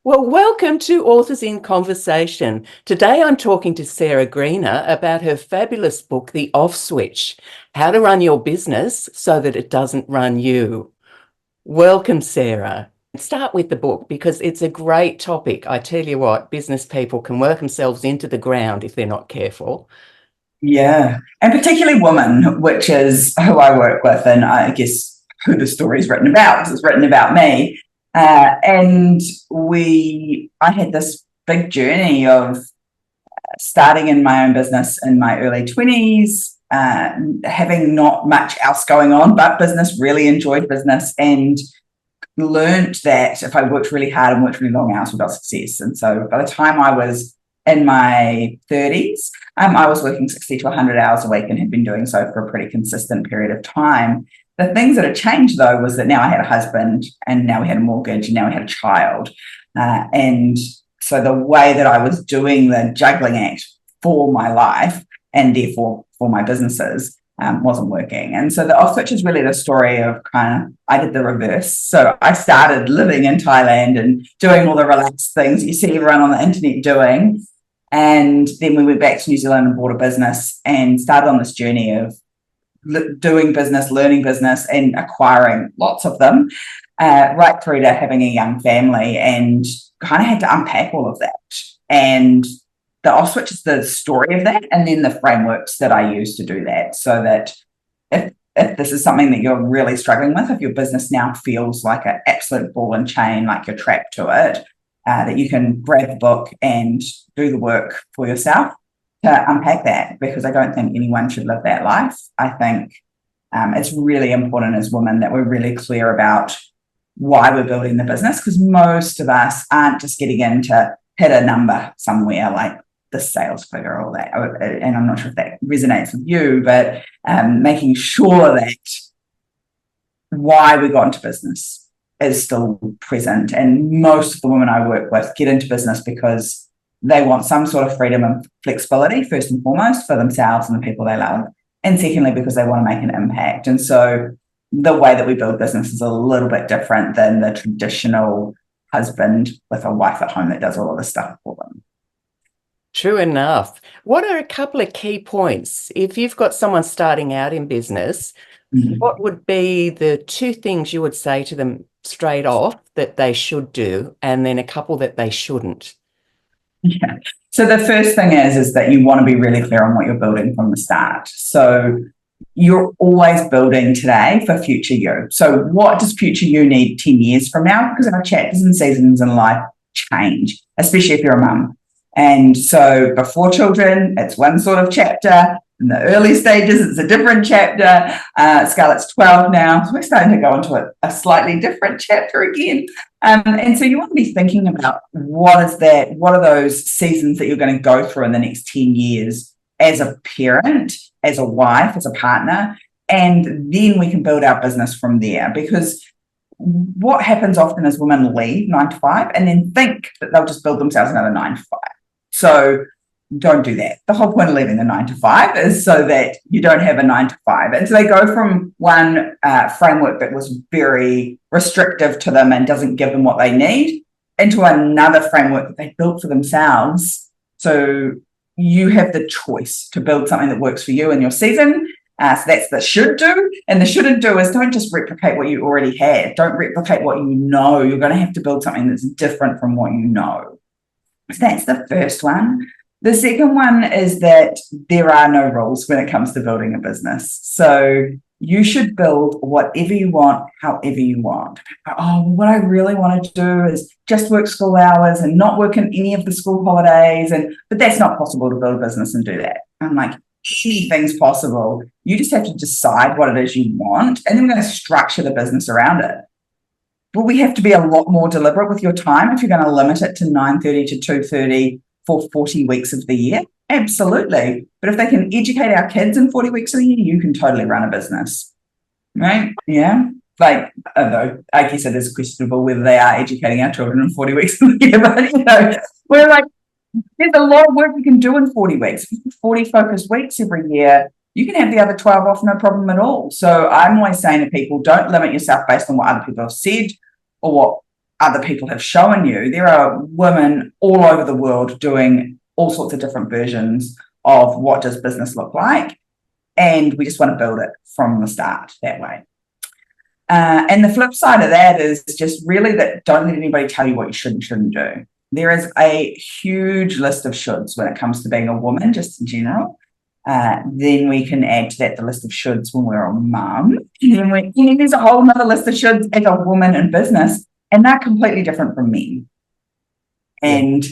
Well, welcome to Authors in Conversation. Today I'm talking to Sarah Greener about her fabulous book, The Off Switch, How to Run Your Business So That It Doesn't Run You. Welcome, Sarah. Start with the book because it's a great topic. I tell you what, business people can work themselves into the ground if they're not careful. Yeah, and particularly women, which is who I work with, and I guess who the story's written about, because it's written about me. And I had this big journey of starting in my own business in my early 20s, having not much else going on but business, really enjoyed business, and learned that if I worked really hard and worked really long hours, we got success. And so by the time I was in my 30s, I was working 60 to 100 hours a week and had been doing so for a pretty consistent period of time. The things that had changed, though, was that now I had a husband and now we had a mortgage and now we had a child. And so the way that I was doing the juggling act for my life and therefore for my businesses wasn't working. And so the off switch is really the story of I did the reverse. So I started living in Thailand and doing all the relaxed things you see everyone on the internet doing. And then we went back to New Zealand and bought a business and started on this journey of doing business, learning business, and acquiring lots of them, right through to having a young family, and kind of had to unpack all of that. And the off switch is the story of that, and then the frameworks that I use to do that, so that if this is something that you're really struggling with, if your business now feels like an absolute ball and chain, like you're trapped to it, that you can grab the book and do the work for yourself to unpack that, because I don't think anyone should live that life. I think it's really important as women that we're really clear about why we're building the business, because most of us aren't just getting in to hit a number somewhere like the sales figure or that. And I'm not sure if that resonates with you, but making sure that why we got into business is still present. And most of the women I work with get into business because they want some sort of freedom and flexibility, first and foremost, for themselves and the people they love. And secondly, because they want to make an impact. And so the way that we build business is a little bit different than the traditional husband with a wife at home that does all of the stuff for them. True enough. What are a couple of key points? If you've got someone starting out in business, what would be the two things you would say to them straight off that they should do, and then a couple that they shouldn't? Yeah. So the first thing is that you want to be really clear on what you're building from the start. So you're always building today for future you. So what does future you need 10 years from now? Because our chapters and seasons in life change, especially if you're a mum. And so before children, it's one sort of chapter. In the early stages, it's a different chapter. Scarlett's 12 now, so we're starting to go into a slightly different chapter again. And so you want to be thinking about what are those seasons that you're going to go through in the next 10 years as a parent, as a wife, as a partner, and then we can build our business from there. Because what happens often is women leave 9 to 5 and then think that they'll just build themselves another 9 to 5. So don't do that. The whole point of leaving the 9 to 5 is so that you don't have a 9 to 5. And so they go from one framework that was very restrictive to them and doesn't give them what they need into another framework that they built for themselves. So you have the choice to build something that works for you in your season. So that's the should do. And the shouldn't do is don't just replicate what you already have. Don't replicate what you know. You're going to have to build something that's different from what you know. So that's the first one. The second one is that there are no rules when it comes to building a business. So you should build whatever you want, however you want. Oh, what I really want to do is just work school hours and not work in any of the school holidays. But that's not possible to build a business and do that. I'm like, anything's possible. You just have to decide what it is you want, and then we're going to structure the business around it. But we have to be a lot more deliberate with your time if you're going to limit it to 9:30 to 2:30 for 40 weeks of the year. Absolutely. But if they can educate our kids in 40 weeks of the year, you can totally run a business. Right? Yeah. Like, although I guess it is questionable whether they are educating our children in 40 weeks of the year, but we're like, there's a lot of work you can do in 40 weeks. 40 focused weeks every year, you can have the other 12 off, no problem at all. So I'm always saying to people, don't limit yourself based on what other people have said or what other people have shown you, there are women all over the world doing all sorts of different versions of what does business look like. And we just want to build it from the start that way. And the flip side of that is just really that don't let anybody tell you what you should and shouldn't do. There is a huge list of shoulds when it comes to being a woman, just in general. Then we can add to that the list of shoulds when we're a mum. And then there's a whole other list of shoulds as a woman in business, and they're completely different from men. And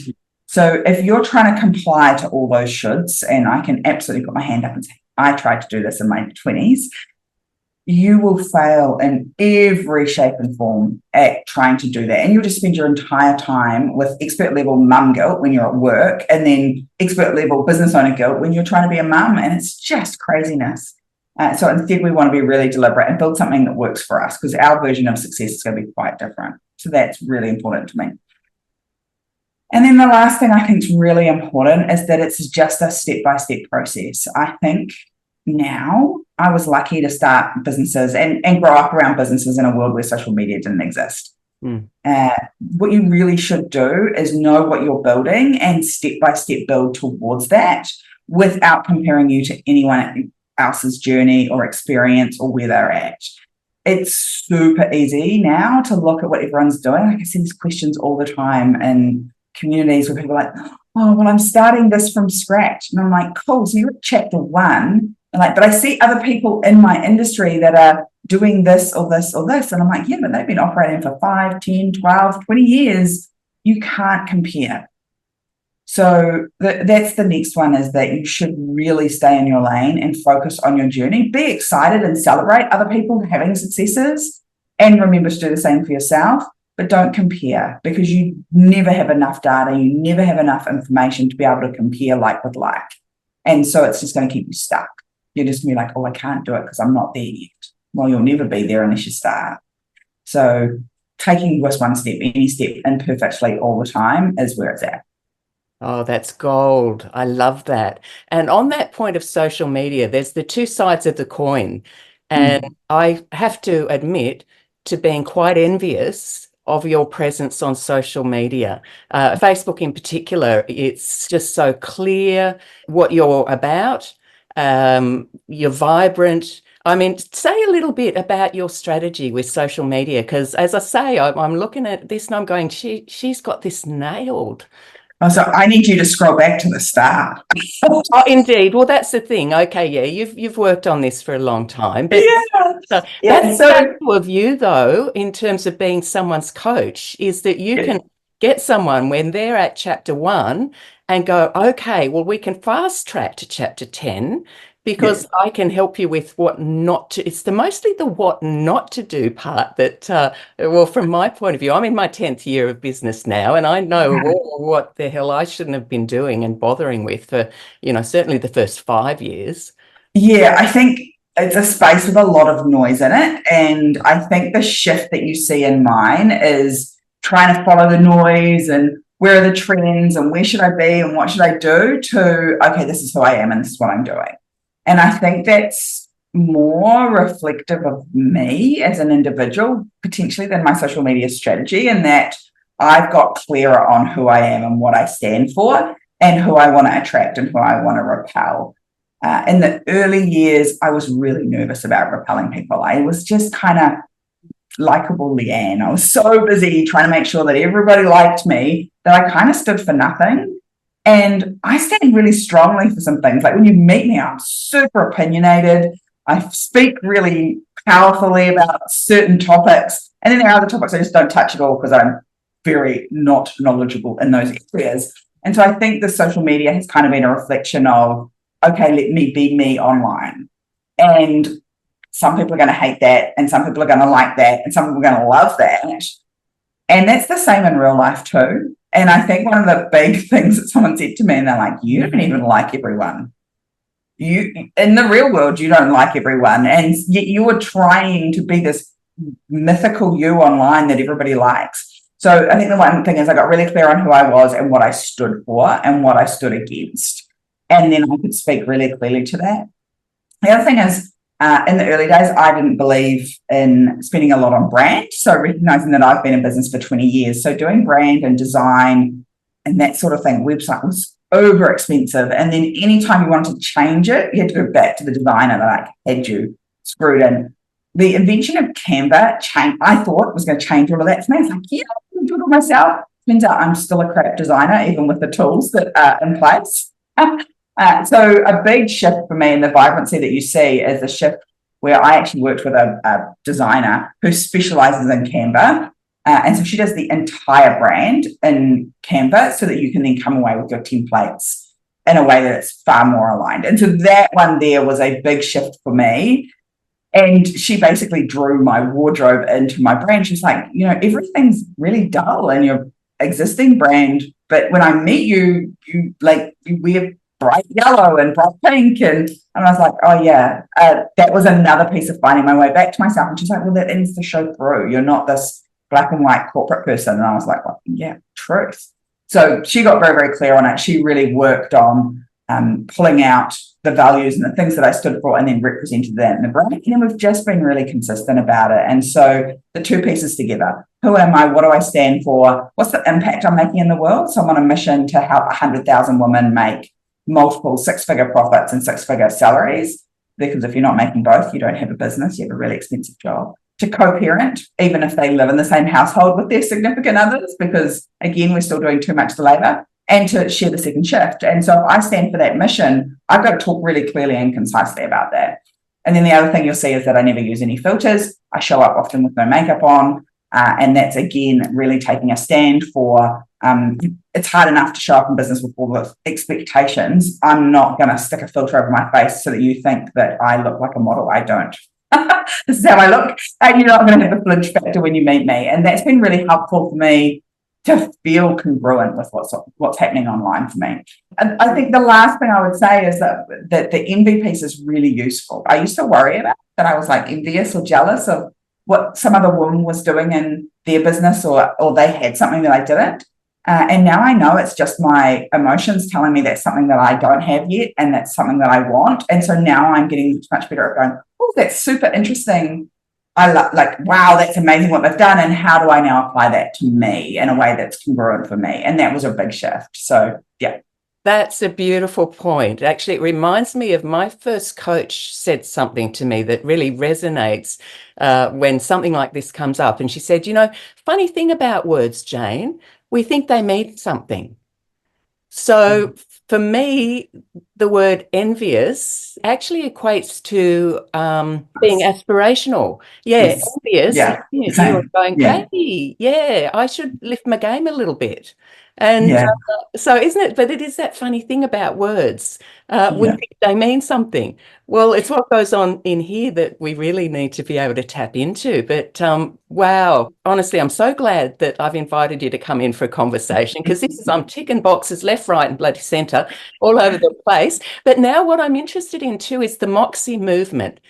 so if you're trying to comply to all those shoulds, and I can absolutely put my hand up and say, I tried to do this in my 20s, you will fail in every shape and form at trying to do that. And you'll just spend your entire time with expert level mum guilt when you're at work, and then expert level business owner guilt when you're trying to be a mum. And it's just craziness. So instead, we want to be really deliberate and build something that works for us, because our version of success is going to be quite different. So that's really important to me. And then the last thing I think is really important is that it's just a step-by-step process. I think now I was lucky to start businesses and grow up around businesses in a world where social media didn't exist. What you really should do is know what you're building and step-by-step build towards that without comparing you to anyone else's journey or experience or where they're at. It's super easy now to look at what everyone's doing. Like I see these questions all the time in communities where people are like, oh, well, I'm starting this from scratch. And I'm like, cool, so you're at chapter 1. And like, but I see other people in my industry that are doing this or this or this. And I'm like, yeah, but they've been operating for 5, 10, 12, 20 years. You can't compare. So that's the next one, is that you should really stay in your lane and focus on your journey. Be excited and celebrate other people having successes, and remember to do the same for yourself. But don't compare, because you never have enough data. You never have enough information to be able to compare like with like. And so it's just going to keep you stuck. You're just going to be like, oh, I can't do it because I'm not there yet. Well, you'll never be there unless you start. So taking just one step, any step imperfectly all the time is where it's at. Oh, that's gold. I love that. And on that point of social media, there's the two sides of the coin. And I have to admit to being quite envious of your presence on social media. Facebook in particular, it's just so clear what you're about. You're vibrant. I mean, say a little bit about your strategy with social media, because as I say, I'm looking at this and I'm going, she's got this nailed. Oh, so I need you to scroll back to the start. Oh, indeed. Well, that's the thing. Okay, yeah, you've worked on this for a long time, but that's so cool of you, though, in terms of being someone's coach, is that you can get someone when they're at chapter 1 and go, okay, well, we can fast track to chapter 10. Because I can help you with what not to. It's mostly the what not to do part that, well, from my point of view, I'm in my 10th year of business now, and I know what the hell I shouldn't have been doing and bothering with for, certainly the first 5 years. Yeah, I think it's a space with a lot of noise in it. And I think the shift that you see in mine is trying to follow the noise and where are the trends and where should I be and what should I do, to, okay, this is who I am and this is what I'm doing. And I think that's more reflective of me as an individual, potentially, than my social media strategy, in that I've got clearer on who I am and what I stand for and who I want to attract and who I want to repel. In the early years, I was really nervous about repelling people. I was just kind of likable Leanne. I was so busy trying to make sure that everybody liked me that I kind of stood for nothing. And I stand really strongly for some things. Like when you meet me, I'm super opinionated. I speak really powerfully about certain topics. And then there are other topics I just don't touch at all because I'm very not knowledgeable in those areas. And so I think the social media has kind of been a reflection of, okay, let me be me online. And some people are going to hate that, and some people are going to like that, and some people are going to love that. And that's the same in real life too. And I think one of the big things that someone said to me, and they're like, you don't even like everyone. You, in the real world, you don't like everyone. And yet you are trying to be this mythical you online that everybody likes. So I think the one thing is I got really clear on who I was and what I stood for and what I stood against. And then I could speak really clearly to that. The other thing is In the early days, I didn't believe in spending a lot on brand. So recognizing that I've been in business for 20 years. So doing brand and design and that sort of thing, website was over expensive. And then anytime you wanted to change it, you had to go back to the designer that had you screwed in. The invention of Canva I thought was going to change all of that for me. I was like, yeah, I can do it all myself. Turns out I'm still a crap designer, even with the tools that are in place. So a big shift for me, and the vibrancy that you see is a shift where I actually worked with a designer who specializes in Canva. And so she does the entire brand in Canva so that you can then come away with your templates in a way that it's far more aligned. And so that one there was a big shift for me. And she basically drew my wardrobe into my brand. She's like, everything's really dull in your existing brand, but when I meet you, you wear bright yellow and bright pink. And I was like, oh yeah, that was another piece of finding my way back to myself. And she's like, well, that needs to show through. You're not this black and white corporate person. And I was like, well, yeah, truth. So she got very, very clear on it. She really worked on pulling out the values and the things that I stood for and then represented that in the brand. And then we've just been really consistent about it. And so the two pieces together, who am I? What do I stand for? What's the impact I'm making in the world? So I'm on a mission to help 100,000 women make multiple six-figure profits and six-figure salaries, because if you're not making both, you don't have a business, you have a really expensive job. To co-parent, even if they live in the same household with their significant others, because again, we're still doing too much of the labor, and to share the second shift. And so if I stand for that mission, I've got to talk really clearly and concisely about that. And then the other thing you'll see is that I never use any filters. I show up often with no makeup on. And that's, again, really taking a stand for it's hard enough to show up in business with all the expectations. I'm not going to stick a filter over my face so that you think that I look like a model. I don't. This is how I look. And you're not going to have a flinch factor when you meet me. And that's been really helpful for me to feel congruent with what's happening online for me. And I think the last thing I would say is that the envy piece is really useful. I used to worry about that. I was like envious or jealous of what some other woman was doing in their business, or they had something that I didn't. And now I know it's just my emotions telling me that's something that I don't have yet, and that's something that I want. And so now I'm getting much better at going, oh, that's super interesting. Wow, that's amazing what they've done. And how do I now apply that to me in a way that's congruent for me? And that was a big shift. So, yeah. That's a beautiful point. Actually, it reminds me of my first coach said something to me that really resonates when something like this comes up. And she said, funny thing about words, Jane, we think they mean something. So for me, the word envious actually equates to being aspirational. Yeah, Yes. envious. Yeah. You're going, Yeah. hey, yeah, I should lift my game a little bit. And Yeah. so isn't it? But it is that funny thing about words. We Yeah. think they mean something. Well, it's what goes on in here that we really need to be able to tap into. But wow, honestly, I'm so glad that I've invited you to come in for a conversation, because I'm ticking boxes left, right, and bloody centre all over the place. But now what I'm interested in too is the Moxie movement.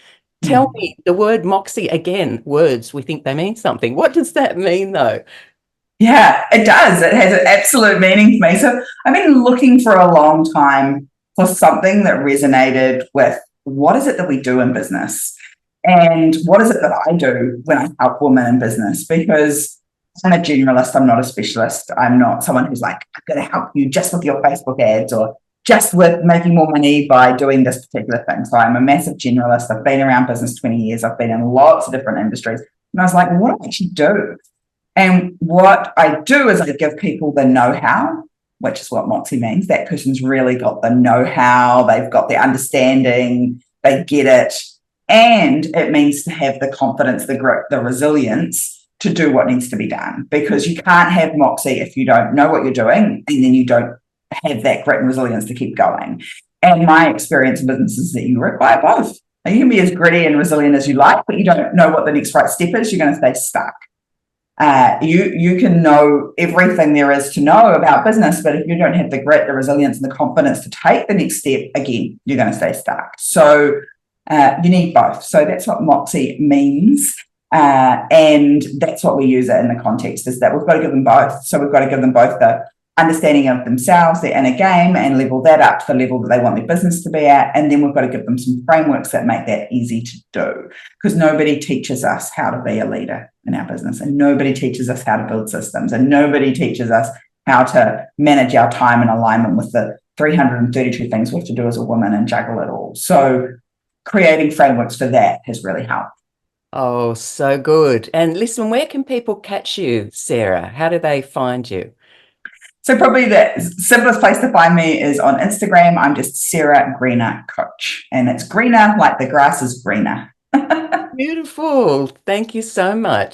Tell me the word Moxie again, words, we think they mean something. What does that mean though? Yeah, it does. It has an absolute meaning for me. So I've been looking for a long time for something that resonated with what is it that we do in business, and what is it that I do when I help women in business, because I'm a generalist. I'm not a specialist. I'm not someone who's like, I'm going to help you just with your Facebook ads or just with making more money by doing this particular thing. So I'm a massive generalist. I've been around business 20 years. I've been in lots of different industries. And I was like, what do I actually do? And what I do is I give people the know-how, which is what Moxie means. That person's really got the know-how, they've got the understanding, they get it. And it means to have the confidence, the grit, the resilience to do what needs to be done. Because you can't have Moxie if you don't know what you're doing, and then you don't have that grit and resilience to keep going. And my experience in business is that you require both. You can be as gritty and resilient as you like, but you don't know what the next right step is, you're going to stay stuck. You can know everything there is to know about business, but if you don't have the grit, the resilience, and the confidence to take the next step, again, you're going to stay stuck. So you need both. So that's what Moxie means. And that's what we use it in the context, is that we've got to give them both. So we've got to give them both the understanding of themselves, their inner game, and level that up to the level that they want their business to be at. And then we've got to give them some frameworks that make that easy to do, because nobody teaches us how to be a leader in our business, and nobody teaches us how to build systems, and nobody teaches us how to manage our time in alignment with the 332 things we have to do as a woman and juggle it all. So creating frameworks for that has really helped. Oh, so good. And listen, where can people catch you, Sarah? How do they find you? So probably the simplest place to find me is on Instagram. I'm just Sarah Greener Coach, and it's greener like the grass is greener. Beautiful. Thank you so much.